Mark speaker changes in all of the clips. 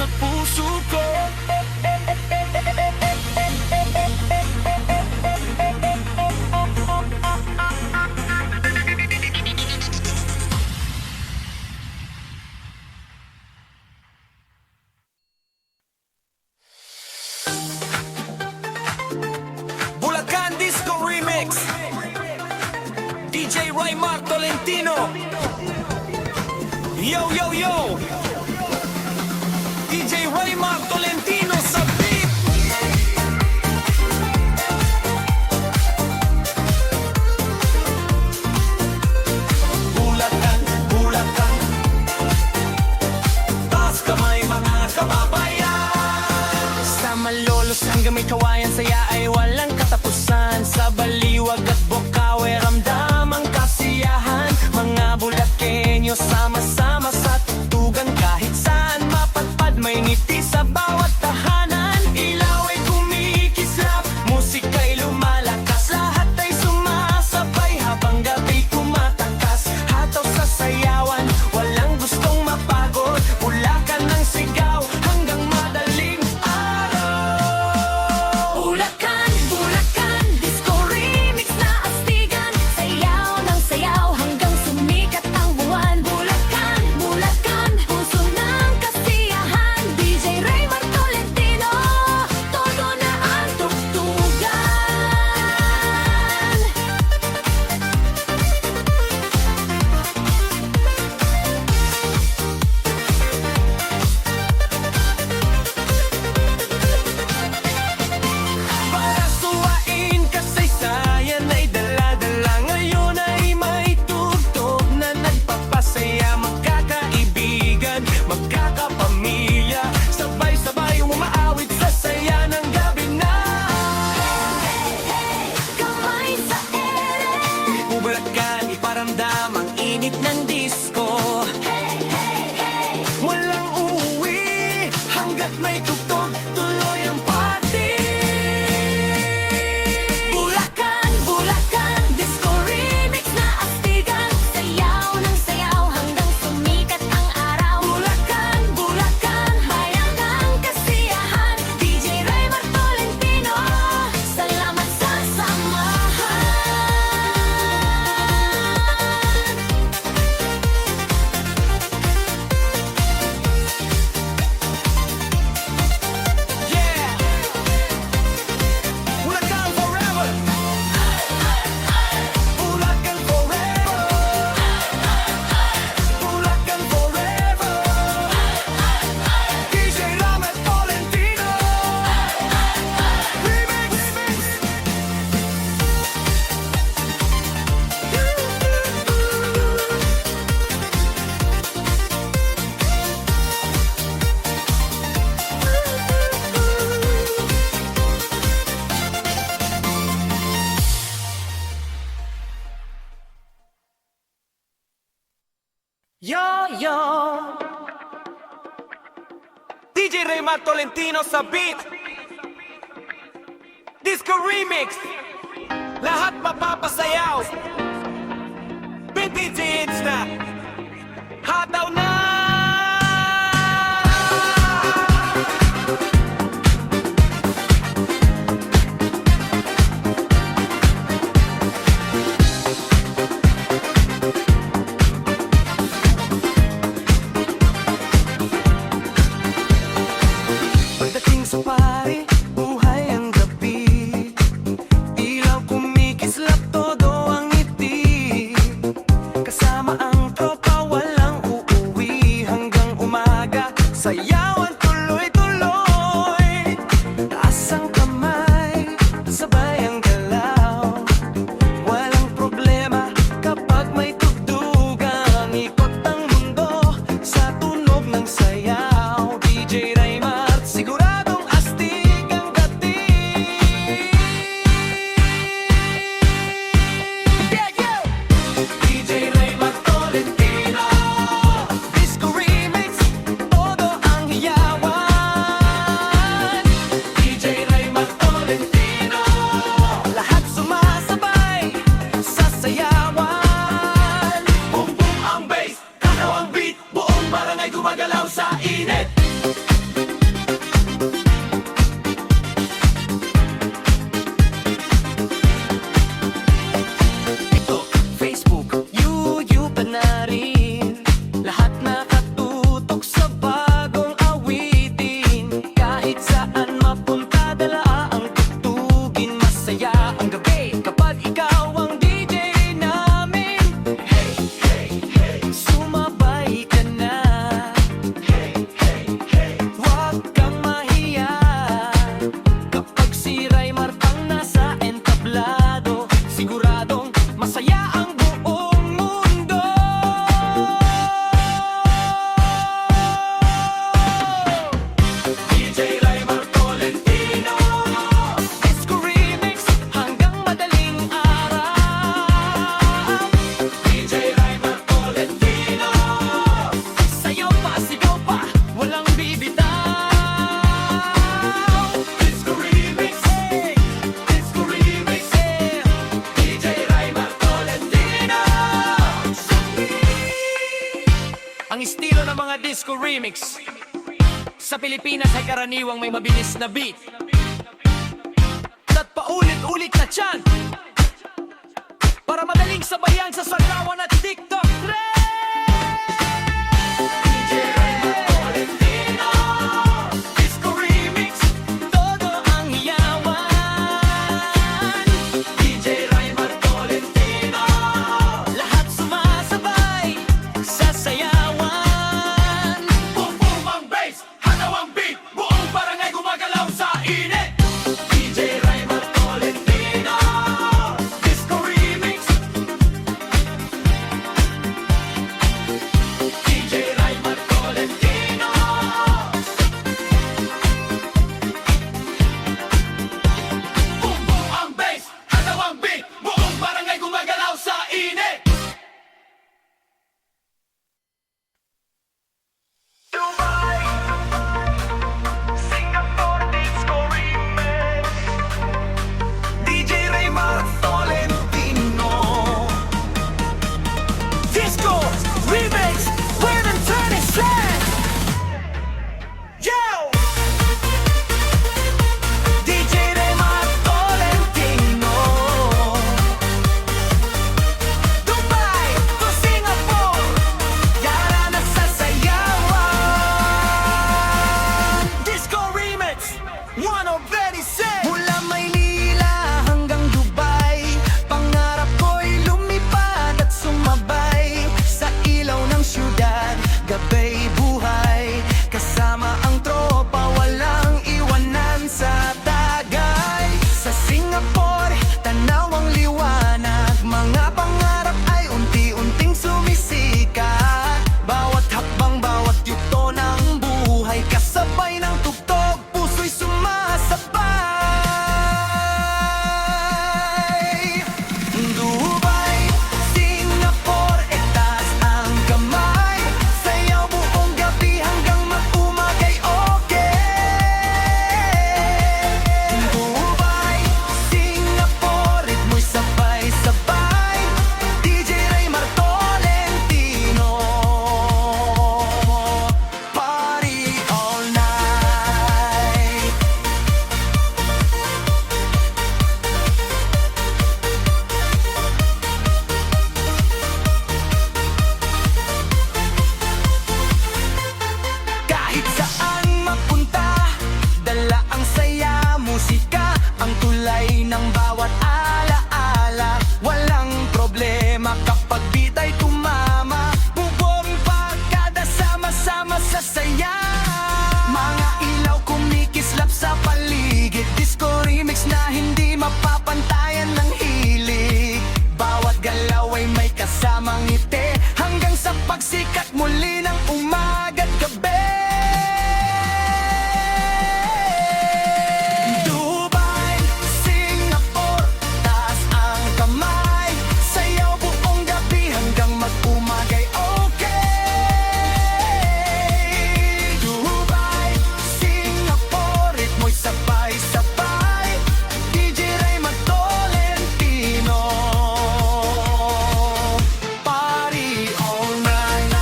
Speaker 1: sa puso ko. Bulacan Disco Remix, DJ Raymar Tolentino. Yo, yo, yo, DJ Raymar Tolentino sa beat. Bulacan, Bulacan, taas kamay mga kababayan. Sa Malolos hanggang may kawayan, saya ay walang katapusan. Sa Baliwag at Bocaue, ramdam ang kasiyahan. Mga Bulakenyo sama-sama sa tutugan. Kahit saan mapatpad, may ngiti sa bawat tahanan. Ilaw ay kumikislap, musika'y lumalakas. Lahat ay sumasabay habang gabi kumatakas. Hataw sa sayawan, walang gustong mapagod. Bulacan ng sigaw hanggang madaling araw.
Speaker 2: Bulacan, Bulacan, Disco Remix na astigan. Sayaw ng sayaw hanggang sumikat ang buwan. Bulacan, Bulacan, puso ng kasiyahan. DJ Raymar Tolentino, todo na ang tugtugan.
Speaker 1: Para suwain kasaysayan ay dala-dala. Ngayon ay may tugtog na nagpapasaya. Magkakaibigan, magkakapamilya, sabay-sabay umaawit sa saya ng gabi na.
Speaker 2: Kamay sa ere,
Speaker 1: Bulacan, iparamdam ang init ng disco. Walang uuwi hanggat may tugtog, tuloy ang party.
Speaker 2: Bulacan, Bulacan, Disco Remix na astigan. Sayaw ng sayaw hanggang sumikat ang araw. Bulacan, Bulacan, bayan ng kasiyahan. DJ Raymar Tolentino, salamat sa samahan.
Speaker 1: Yeah! Bulacan forever! Bulacan forever! Bulacan forever! DJ Raymar Tolentino! Remix! Yo, yo! DJ Raymar Tolentino sa beat. Disco Remix. Lahat mapapasayaw. Vintage hits na. Hataw na. Pagdating sa pari, buhay ang gabi. Ilaw kumikislap, todo ang ngiti. Kasama ang tropa, walang uuwi hanggang umaga. Sayawan tuloy-tuloy. Taas ang kamay, sabay ang galaw. Walang problema kapag may tugtugan. Ikot ang mundo sa tunog ng sayaw. DJ Raymar, siguradong astig ang dating. Yeah, yeah! DJ Raymar Tolentino, Disco Remix, todo ang hiyaw. Disco Remix. Sa Pilipinas ay karaniwang may mabilis na beat at paulit-ulit na chant para madaling sabayan sa sargawan at TikTok trend. Disco Remix, todo ang hiyawan. DJ Raymar Tolentino, lahat sumasabay sa sayawan. Boom boom ang bass, hanaw ang beat, buong barangay gumagalaw sa init. DJ Raymar Tolentino, Disco Remix. DJ Raymar Tolentino. Boom boom ang bass, hanaw ang beat, buong barangay gumagalaw sa init. Dubai, Singapore Disco Remix. DJ Raymar Tolentino. Disco Remix, where the turn is set. Yo! DJ Raymar Tolentino. Dubai to Singapore, yara na sa sayawan. Disco Remix, one already said. Mula Maynila hanggang Dubai, pangarap ko'y lumipad at sumabay sa ilaw ng syudad, gabay buhay. Kasama ang tropa, walang iwanan sa Tagay. Sa Singapore, tanaw ang liwanag, mga pangarap ay unti-unting sumisikat. Bawat hakbang, bawat yugto ng buhay, kasabay ng tugtog, puso'y sumasabay. Dubai, Singapore, itaas ang kamay, sayaw buong gabi hanggang mag-umagay, okay. Dubai, Singapore, ritmo'y sabay-sabay, DJ Raymar Tolentino. Party all night. Kahit saan mapunta, dala ang saya, musika, ang tulay ng bawat alaala. Walang problema kapag bita'y tumama, bubong pagkada sama-sama sa saya. Mga ilaw kumikislap sa paligid, Disco Remix na hindi mapapantayan ng hilig. Bawat galaw ay may kasamang ngiti, hanggang sa pagsikat muli ng umaga't gabi. Dubai, Singapore, taas ang kamay, sayaw buong gabi hanggang mag-umagay, okay. Dubai, Singapore, ritmo'y sabay-sabay, DJ Raymar Tolentino. Party all night,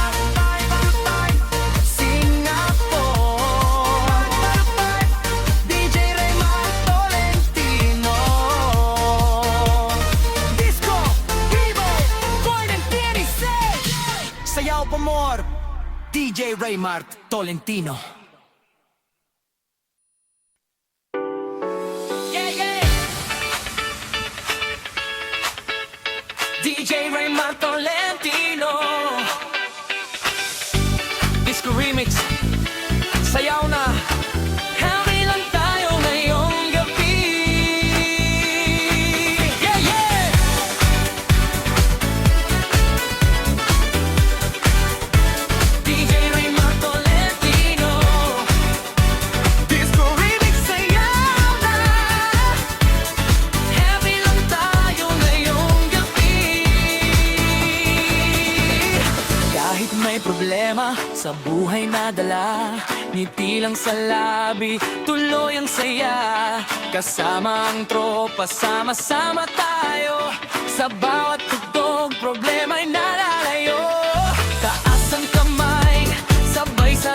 Speaker 1: Singapore, DJ Raymar Tolentino. Disco Vivo, born in 26. Sayaw pa more, DJ Raymar Tolentino. Yeah, yeah. DJ Raymar Tolentino. Disco Remix, sayaw na. Happy lang tayo ngayong gabi. Yeah, yeah. DJ Raymar Tolentino. Disco Remix, sayaw na. Happy lang tayo ngayong gabi. Kahit may problema sa buhay na dala, ngiti lang sa labi, tuloy ang saya. Kasama ang tropa, sama-sama tayo. Sa bawat tugtog, problema'y nalalayo. Taas ang kamay, sabay sa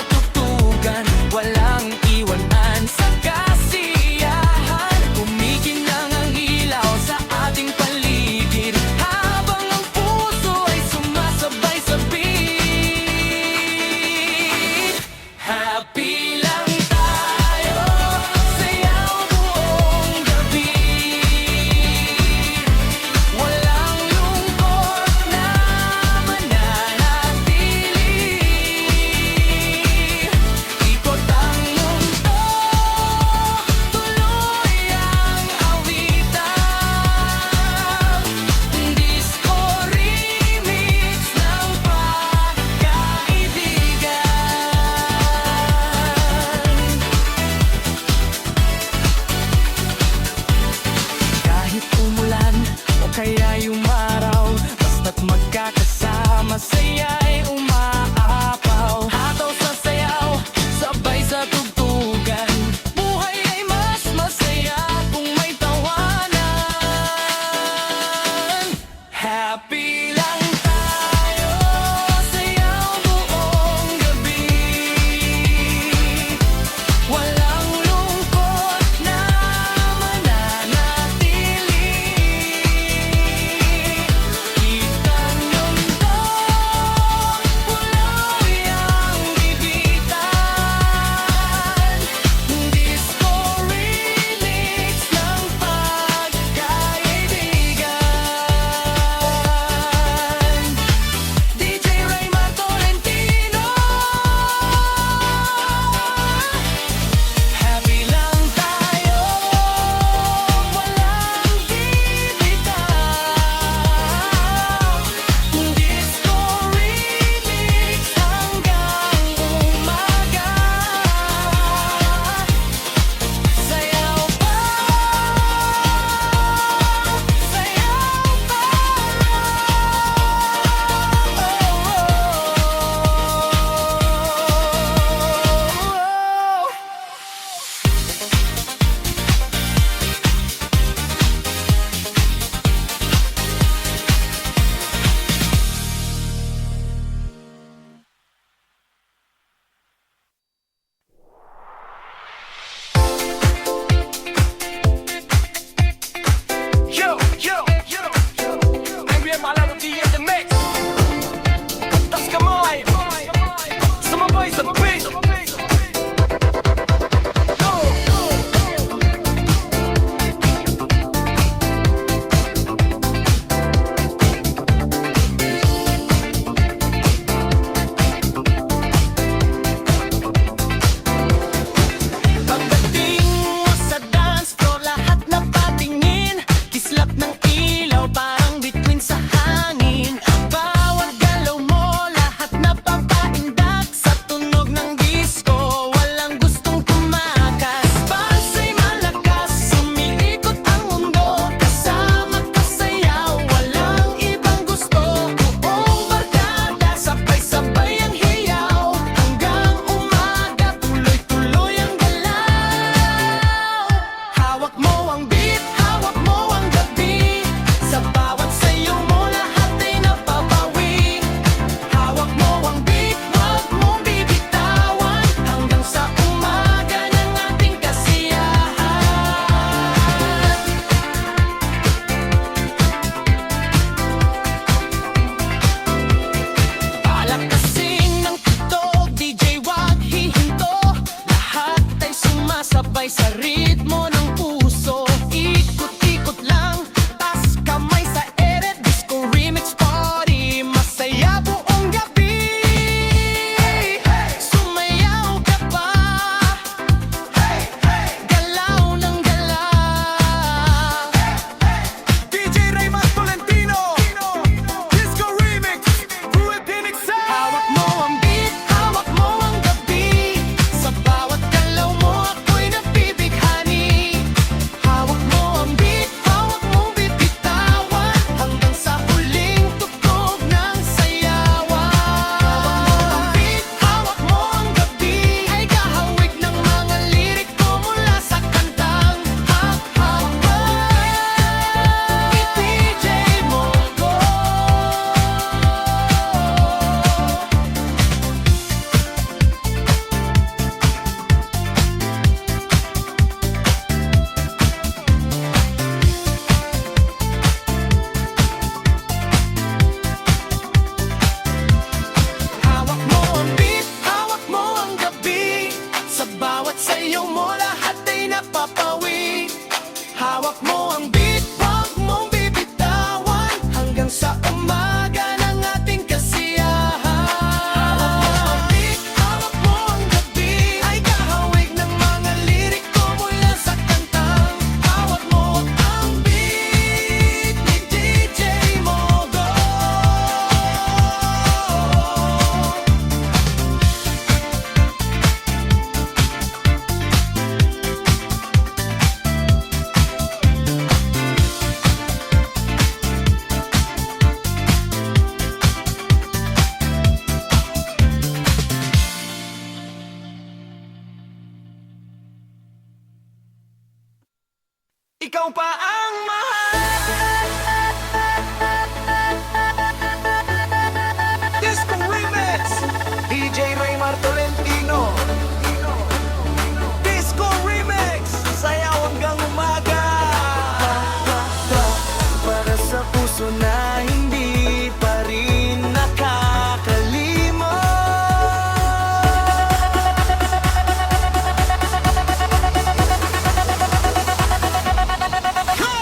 Speaker 1: sabay sa ritmo ng puso. Ikot-ikot lang, tas kamay sa ere. Disco Remix Party, masaya buong gabi. Sumayaw ka ba? Galaw ng galaw.
Speaker 3: DJ Raymar Tolentino, Disco Remix, Philippine Sound.
Speaker 1: Hawak mo ang beat, hawak mo ang gabi. Sa bawat galaw mo ako'y nabibighani. Hawak mo ang beat, hawak mong bibitawan, hanggang sa huling tugtog ng sayawan. Hawak mo ang beat, hawak mo ang gabi. Ay kahawig ng mga lirik ko mula sa kantang hawak mo. I-DJ mo ko. Hawak mo ang beat, hawak mo ang gabi. Sa bawat sayaw mo lahat ay napapawi. Hawak mo ang beat, wag mong bibitawan, hanggang sa umaga ng ating kasiyahan. Hawak mo ang beat, hawak mo ang gabi. Ay kahawig ng mga lirik ko mula sa kantang hawak mo ang beat ni DJ Mogo.
Speaker 3: Ikaw pa ang mahal. Disco Remix, DJ Raymar Tolentino, Disco Remix, sayaw hanggang umaga. Para sa puso na hindi pa rin nakakalimot. Come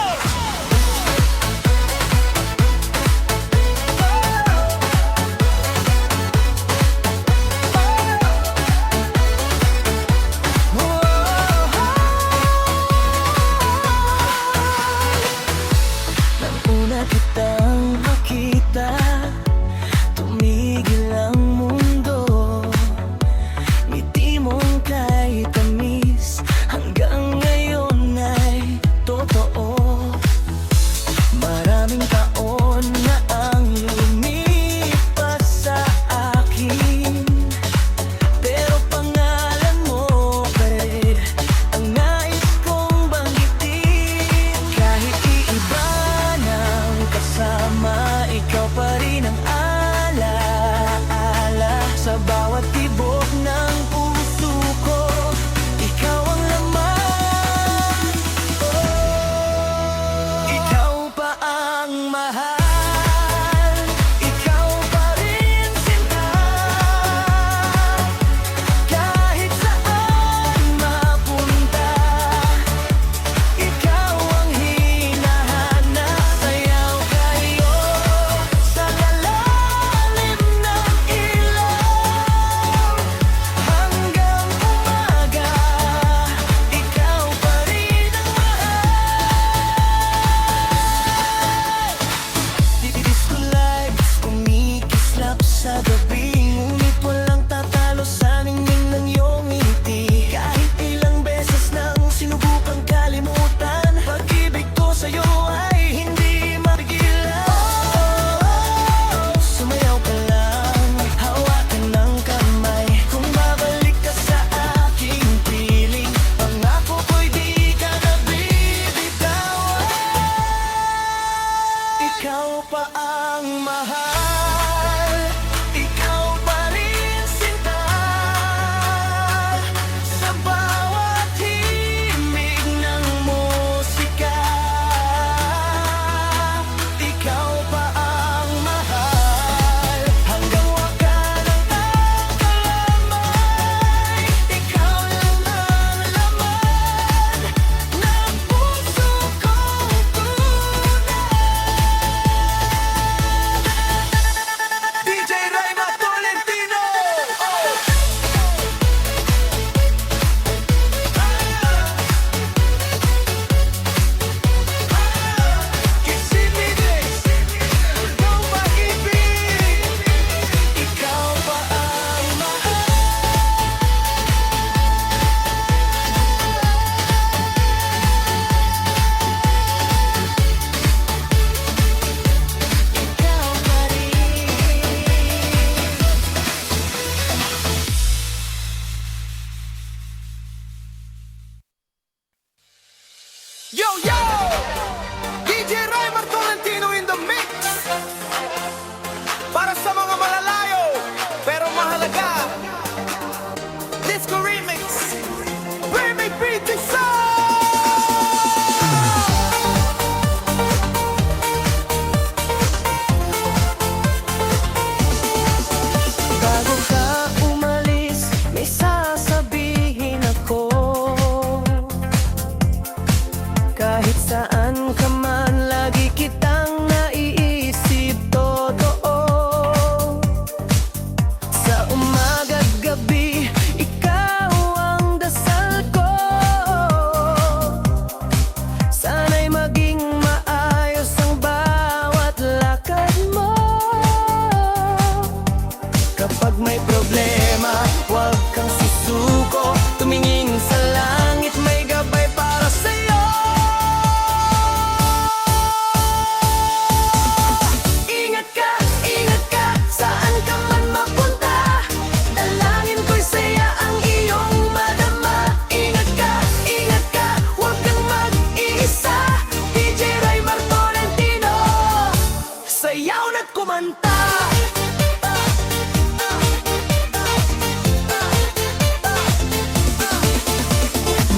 Speaker 3: Yo, yo! DJ Raymar Tolentino in the mix. Para sa mga malalayo, pero mahalaga. Disco Remix. Remix Beat Sound!
Speaker 1: Bago ka umalis, may sasabihin ako. Kahit saan ka man, lagi kitang naiisip, totoo. Sa umaga't gabi, ikaw ang dasal ko. Sana'y maging maayos ang bawat lakad mo. Kapag may problema, huwag kang susuko. Tumingin sa langit, may gabay para sa'yo. Ingat ka, saan ka man mapunta. Dalangin ko'y saya ang iyong madama. Ingat ka, huwag kang mag-iisa. DJ Raymar Tolentino, sayaw na't kumanta.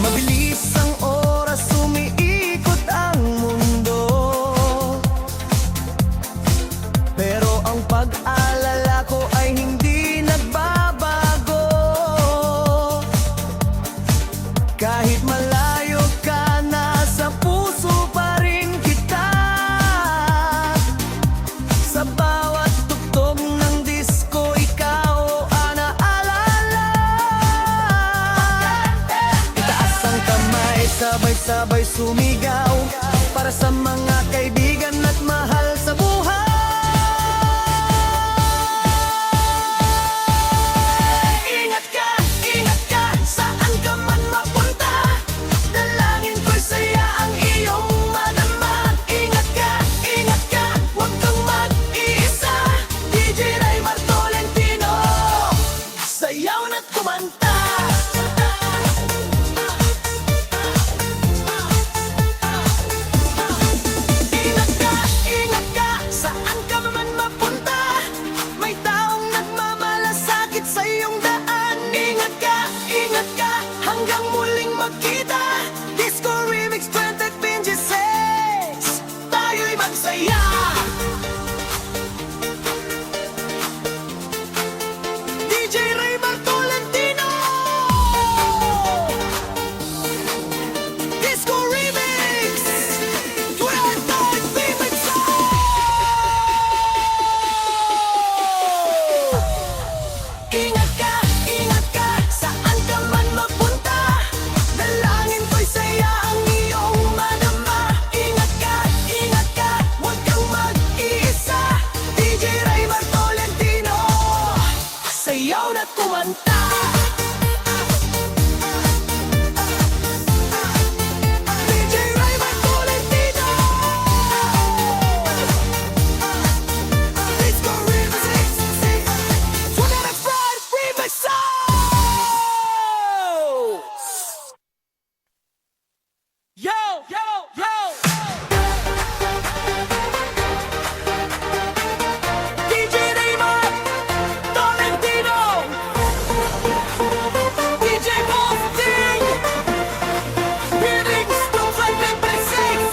Speaker 1: Mabilis ang oras, umiikot ang mundo. Pero ang pag-alala ko ay hindi nagbabago. Kahit malayo ka, nasa puso pa rin kita. Sa bawat tugtog ng disco, ikaw ang naalala. Itaas ang kamay, sabay-sabay sumigaw. Para sa mga kaibigan at mahal sa buhay. Ingat ka, saan ka man mapunta. Dalangin ko'y saya ang iyong madama. Ingat ka, huwag kang mag-iisa. DJ Raymar Tolentino, sayaw na't kumanta. Ingat ka, saan ka man mapunta. May taong nagmamalasakit sa iyong daan. Ingat ka, hanggang muling magkita. Disco Remix 2026, tayo'y magsaya. DJ Raymar Tolentino, Disco Remix 2026. Ingat ka, saan ka man mapunta. Dalangin ko'y saya ang iyong madama. Ingat ka, huwag kang mag-iisa. DJ Raymar Tolentino, sayaw na't kumanta. DJ Raymar Tolentino, Disco Remix 2025 Remix Sound! Yo! DJ Raymar Tolentino, DJ Posting, Remix 2026.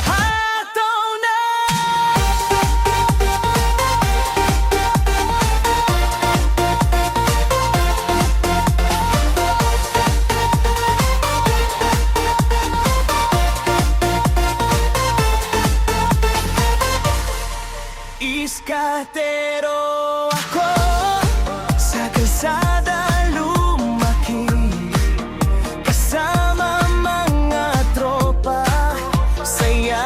Speaker 1: Hataw na! Iskatero ako, sa kalsada lumaki. Kasama mga tropa, saya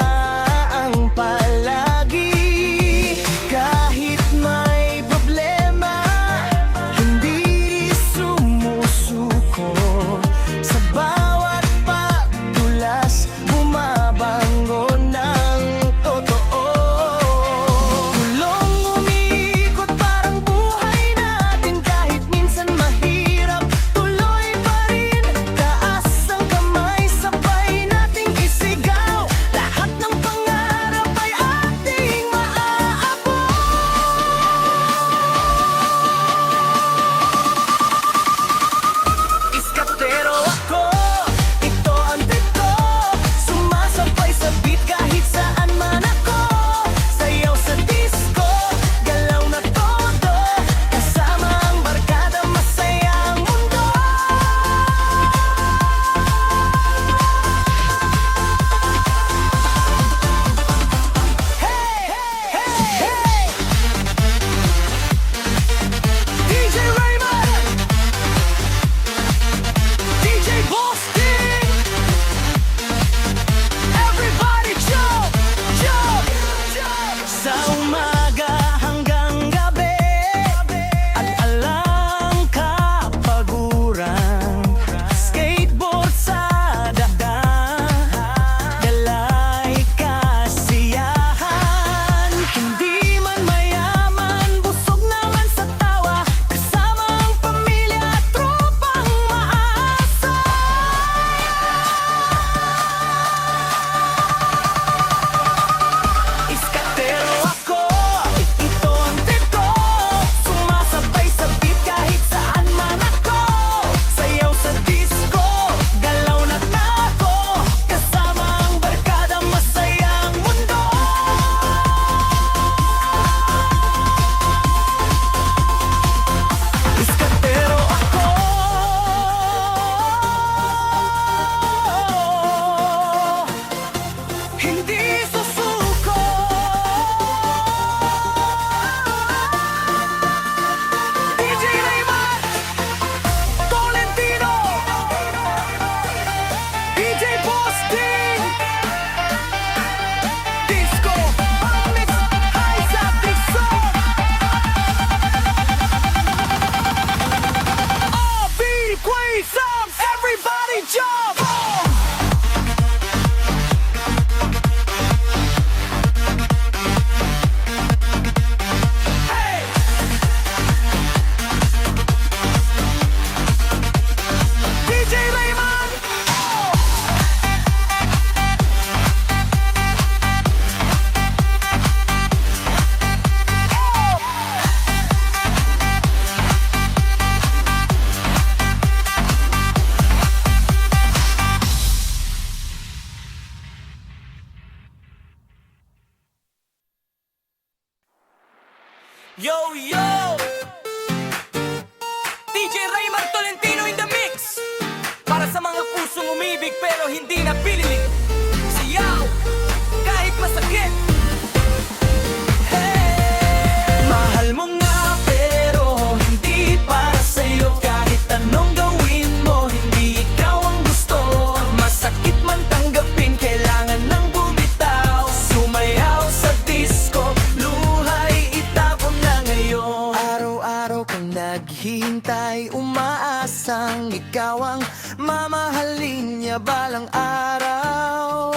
Speaker 1: ang palagi. Kahit may problema, hindi sumusuko. Sa bawat pagdulas, bumabangon ng todo. Yo, yo! DJ Raymar Tolentino in the mix! Para sa mga pusong umibig pero hindi napililig. Siyaw! Kahit masakit. Hey! Mahal mo nga pero hindi para sa'yo. Kahit anong gawin mo, hindi ikaw ang gusto. Masakit man tanggapin, kailangan ng bumitaw. Sumayaw sa disco, luhay itapon na ngayon. Araw-araw kang naghihintay, umaasang ikaw ang mamahalin niya balang araw.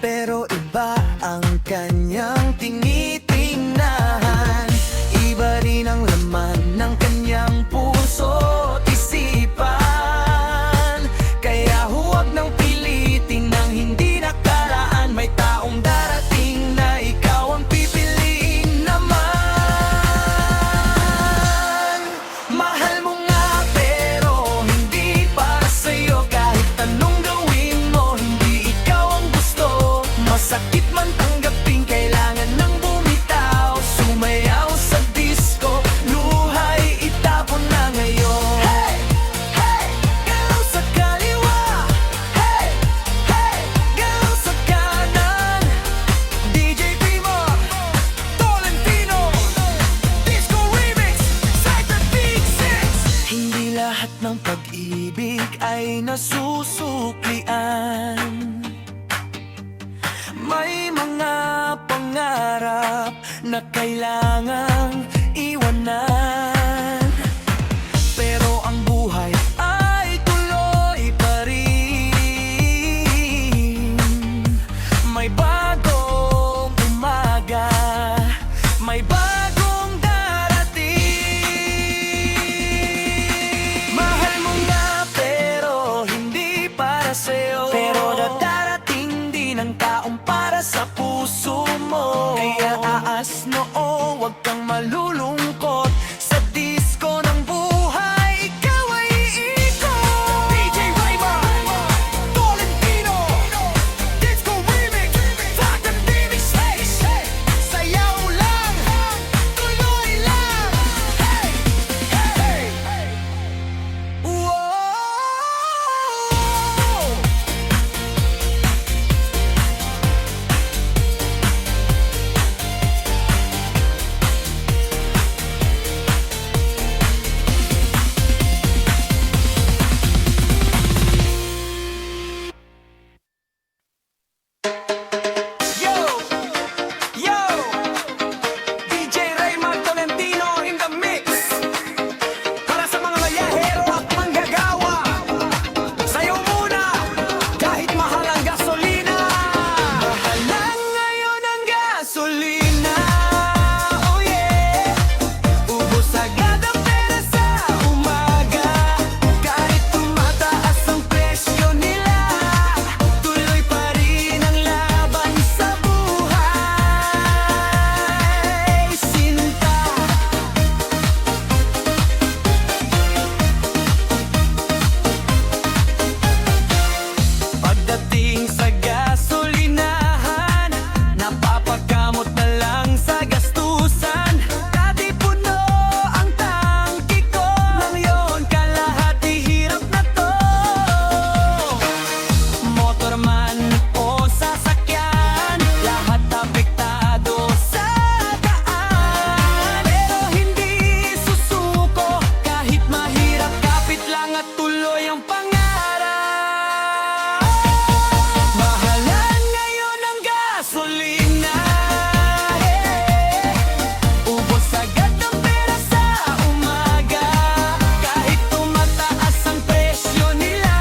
Speaker 1: Pero iba ang kanyang tinitingnan, iba rin ang laman ng kanyang puso't isipan. Kaya huwag nang pilitin ng hindi nakaraan. May taong darating na ikaw ang pipiliin naman. Mahal mo nga pero hindi para sa'yo. Kahit anong gawin mo, hindi ikaw ang gusto. Masakit man tanggapin, kailangan ng bumitaw. Sumayaw sa disco, luhay itapon na ngayon. Hey! Hey! Galaw sa kaliwa. Hey! Hey! Galaw sa kanan. DJ Primo Tolentino Disco Remix Cyber Big Six. Hindi lahat ng pag-ibig ay nasusuklian. May mga pangarap na kailangang iwanan. Pero ang buhay ay tuloy pa rin. May bagong umaga, may bagong darating. Mahal mo nga pero hindi para sa'yo. Pero darating din ang taong para sa puso mo. Kaya aas noo, huwag kang malulungkot. Sa disco ng buhay, ikaw ay iikot. DJ Raymar Tolentino Disco Remix Factor Remix. Sayaw lang, tuloy lang. Hey! Hey! Whoa! Yo! Yo! DJ Raymar Tolentino in the mix. Para sa mga mayahero at manggagawa, sayo muna, kahit mahal ang gasolina. Mahal na ngayon ang gasolina. Oh yeah. Ubos agad ang pera sa umaga. Kahit tumataas ang presyo nila, tuloy pa rin ang laban sa buhay. Sinta. Pagdating sa gasolinahan, napapakamot na lang sa gastusan. Dati puno ang tangke ko, ngayon kalahati hirap na to. Motor man o sasakyan, lahat apektado sa daan. Pero hindi susuko, kahit mahirap, kapit lang at tuloy ang pangarap. Mahalan ngayon ang gasolina. Ubos agad ang pera sa umaga. Kahit tumataas ang presyo nila,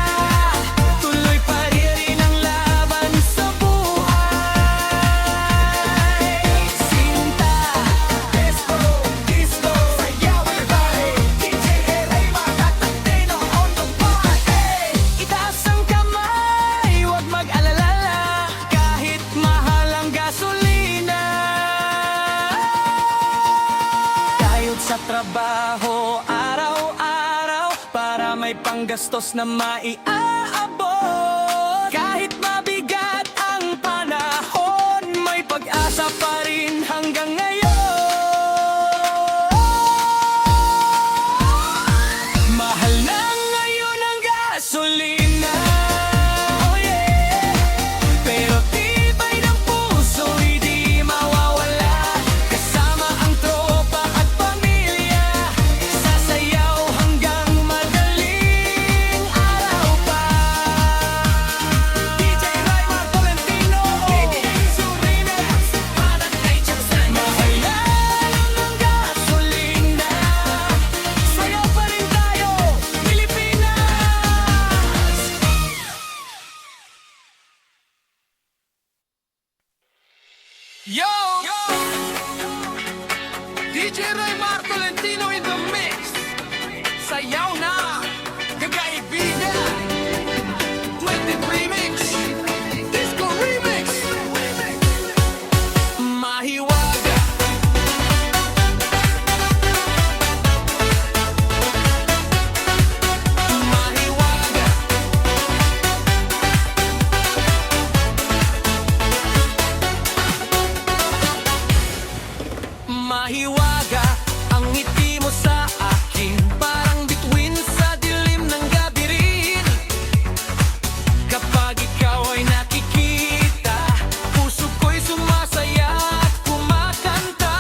Speaker 1: tuloy pa rin ang laban sa buhay. Sinta, disco, disco, sayaw everybody. DJ Raymar Tolentino on the mic. Itaas ang kamay, huwag mag-alala, kahit mahal ang gasolina. Kayod sa trabaho araw-araw para may panggastos na maiaabot. Kahit mabigat ang panahon, may pag-asa pa rin hanggang ngayon.
Speaker 3: Yo! DJ Raymar Tolentino in the mix. Sayaw na, kagaibigan. 23 mix, disco remix. Mahiwaga. Mahiwaga. Mahiwaga ang ngiti mo sa akin, parang bituin sa dilim ng gabi rin. Kapag ikaw ay nakikita, puso ko'y sumasaya at kumakanta.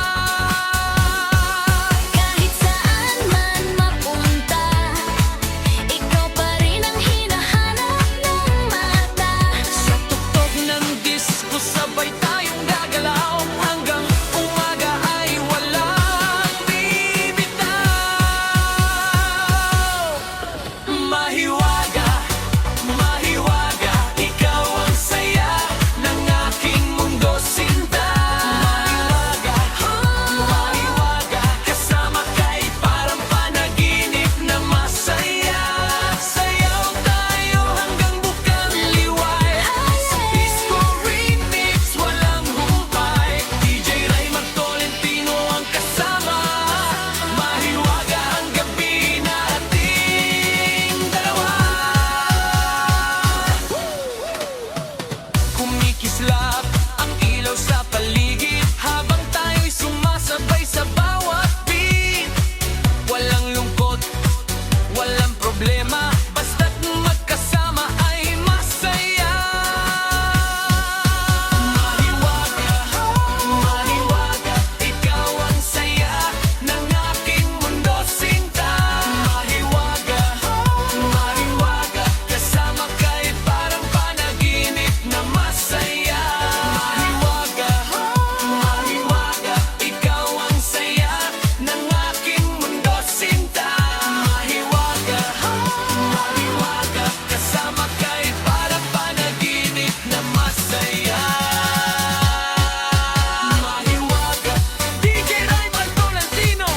Speaker 2: Kahit saan man mapunta, ikaw pa rin ang hinahanap ng mata.
Speaker 1: Sa tuktok ng disco sabay tayong gagalaw, hanggang umaga ay walang bibitaw. Mahiwaga, mahiwaga, ikaw ang saya ng aking mundo, sinta. Mahiwaga, mahiwaga, kasama ka'y parang panaginip na masaya. Sayaw tayo hanggang bukang liway, sa disco remix walang humpay. DJ Raymar Tolentino ang kasama, mahiwaga ang gabi nating dalawa. Kumikislap ang ilaw sa paligid, habang tayo'y sumasabay sa bawat beat. Walang lungkot, walang problema, basta't magkasama ay masaya. Mahiwaga, mahiwaga, ikaw ang saya ng aking mundo, sinta. Mahiwaga, mahiwaga, kasama ka'y parang panaginip na masaya. Mahiwaga, mahiwaga, ikaw ang saya ng aking mundo, sinta. Mahiwaga, mahiwaga, kasama ka'y parang panaginip na masaya. Mahiwaga, DJ Raymar Tolentino,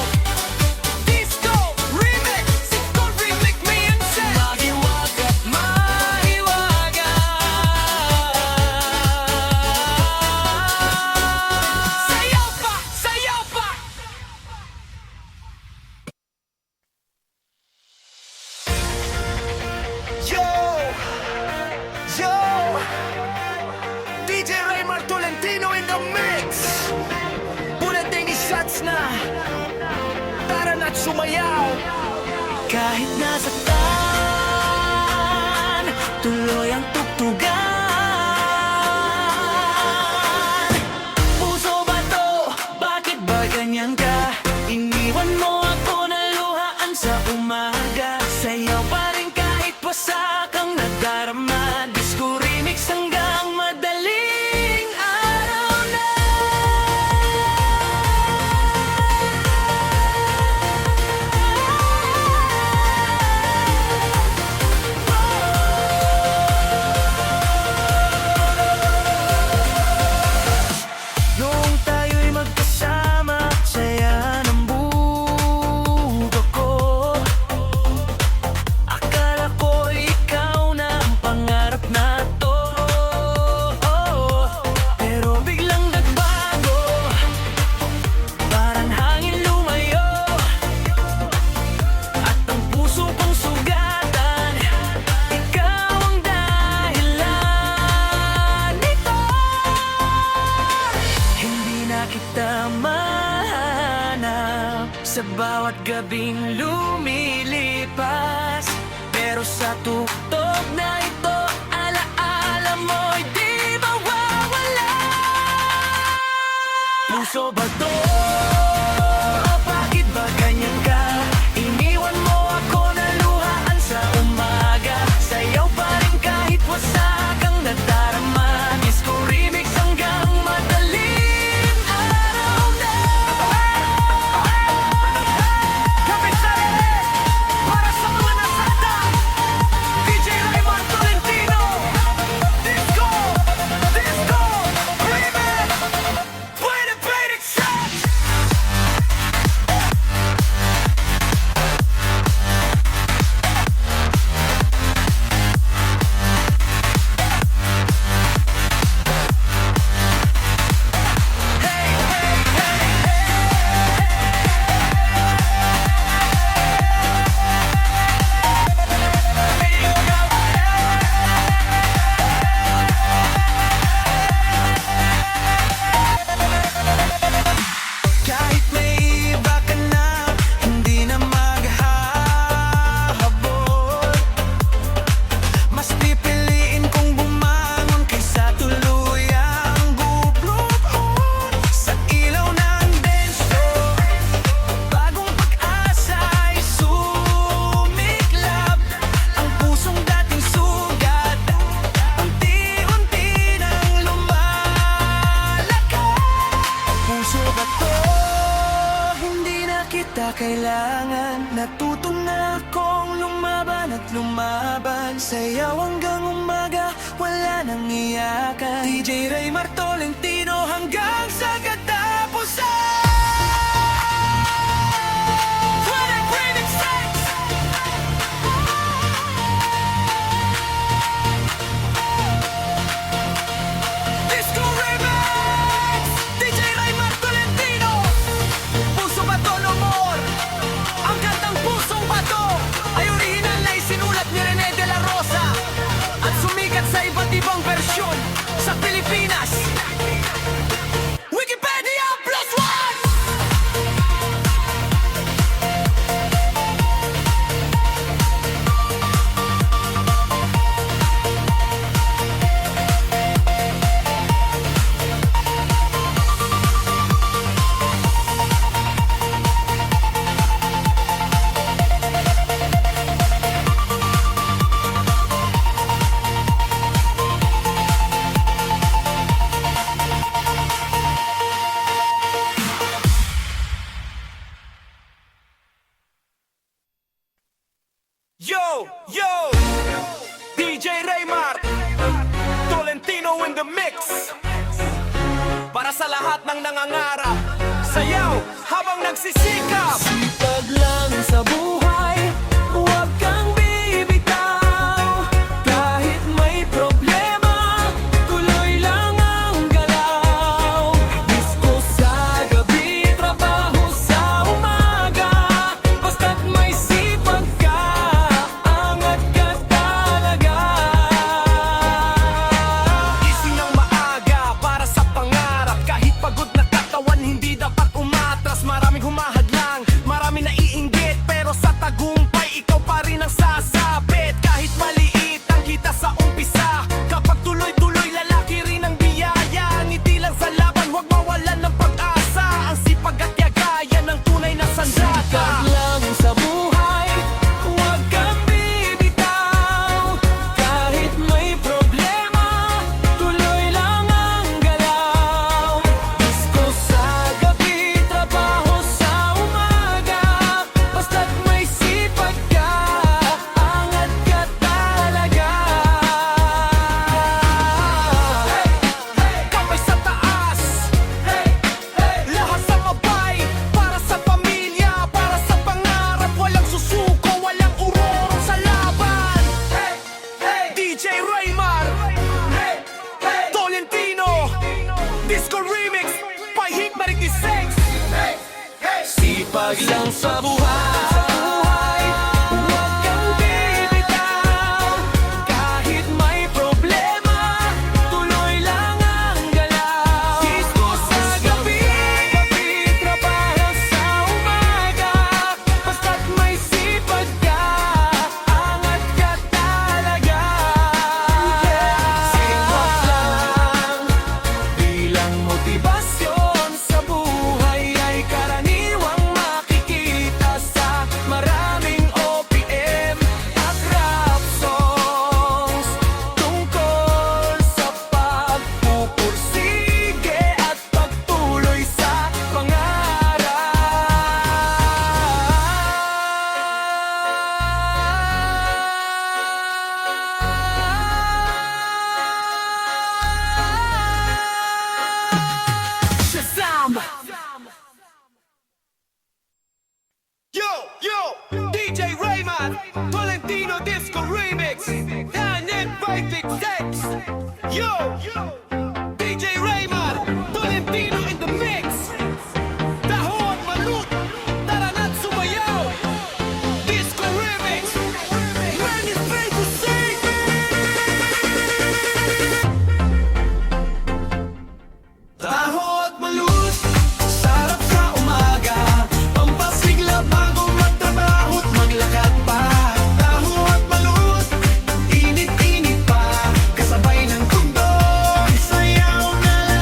Speaker 1: disco remix, disco remix me and say. Mahiwaga, mahiwaga. Sayaw pa, sayaw pa.
Speaker 3: Yo! Yo! DJ Raymar Tolentino in the mix. Bunating shots na. Tara na't sumayaw.
Speaker 1: Kahit nasaktan, tuloy ang tugtugan. Puso ba to? Bakit ba ganyan ka? Iniwan mo ako na luhaan sa umaga. Sayaw pa rin kahit wasak ang nadarama. Disco remix hanggang madaling araw na. Noong tayo'y magkasama, saya ng buho ko. Akala ko ikaw na ang pangarap na to. Pero biglang nagbago, parang hangin lumayo. At ang puso kong sugatan, ikaw ang dahilan nito. Hindi na kita mahanap sa bawat gabing lumilipas. Pero sa tuktok na ito, alaala mo'y di mawawala. Puso ba to? O bakit ba ganyan ka? Iniwan mo ako na luhaan sa umaga. Sayaw pa rin kahit wasak ang nadarama. Disco remix hanggang madaling araw na.
Speaker 3: Kapit sa rin! Para sa mga nasaktan! DJ Raymar Tolentino! Disco! Disco! Remix!
Speaker 1: kailangan. Natuto na akong lumaban at lumaban. Sayaw hanggang umaga, wala nang iyakan. DJ Raymar Tolentino hanggang sa katapusan. Disco Remix! DJ Raymar Tolentino! Puso Bato no more! Ang kantang Pusong Bato ay original na isinulat ni Rene de la Rosa at sumikat sa iba't ibang bersyon sa Pilipinas. Wikipedia Plus One! Yo, yo! DJ Raymar Tolentino in the mix. Para sa lahat ng nangangarap, sayaw habang nagsisikap. Sipag lang sa buhay, huwag kang bibitaw. Kahit may problema, tuloy lang ang galaw. Disco sa gabi, trabaho sa umaga. Basta't may sipag ka, angat ka talaga. Gising ng maaga para sa pangarap. Kahit pagod na katawan, hindi dapat umatras. Maraming humahadlang, maraming naiinggit, pero sa tagumpay, ikaw pa rin ang sasabit. Kahit maliit ang kita sa umpisa, kapag tuloy-tuloy, lalaki rin ang biyaya. Ngiti lang sa laban, huwag mawalan ng pag-asa. Ang sipag at yagaya ng tunay na sandata. Sipag lang sa buhay, huwag kang bibitaw. Kahit may problema, tuloy lang ang galaw. Disco sa gabi, trabaho sa umaga. Basta't may sipag ka, angat ka talaga. Kamay sa taas, lahat sa mabay. Para sa pamilya, para sa pangarap. Walang susuko, walang urong sa laban. DJ Raymar Tolentino, Disco Remix by Hit 96. Sipag lang sa buhay, huwag kang bibitaw. Kahit may problema, tuloy lang ang galaw. Disco sa gabi, trabaho sa umaga. Basta't may sipag ka, angat ka talaga. Sipag lang bilang motibasyon sa buhay ay karaniwang makikita sa maraming OPM at rap songs tungkol sa pagpupursige at pagtuloy sa pangarap. Shazam! Yo, yo, DJ Raymar Tolentino Disco Remix, Hanep 556. Yo, DJ Raymar Tolentino in the mix. Taho at Malut, tara na't sumayaw. Disco Remix, when it's paid to sing. Taho at Malut, sarap sa umaga. Pampasigla bago magtrabaho't maglakad pa. Taho at Malut, init-init pa. Kasabay ng tugtog, sayaw na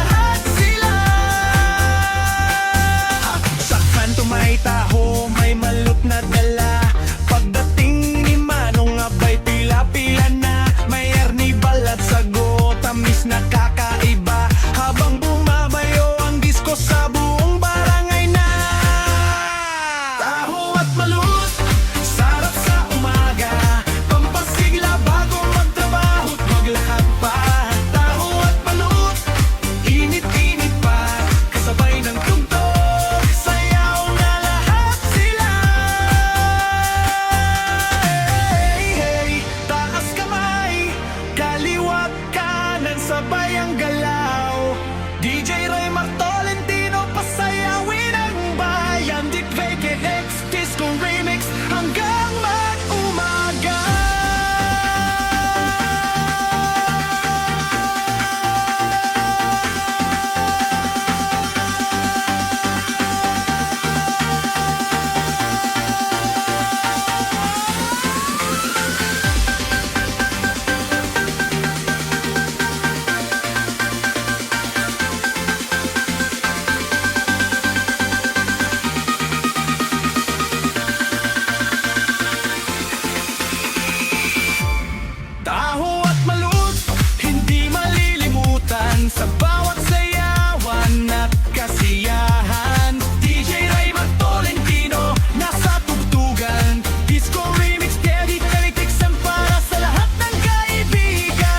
Speaker 3: sabay ang galaw. DJ Raymar Tolentino, pasayawin ang bayan. Deep Fake X Disco Remix hanggang mag-umaga. Taho at malut, hindi malilimutan sa bawat sayawan at kasiyahan. DJ Raymar Tolentino, nasa tugtugan. Disco Remix, dedicated para sa lahat ng kaibigan.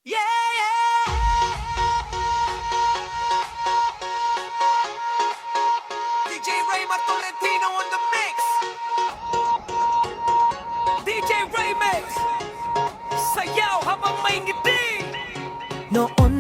Speaker 3: Yeah, yeah. DJ Raymar Tolentino on the mix. DJ Raymix, sayaw habang may ngiti.
Speaker 2: Noon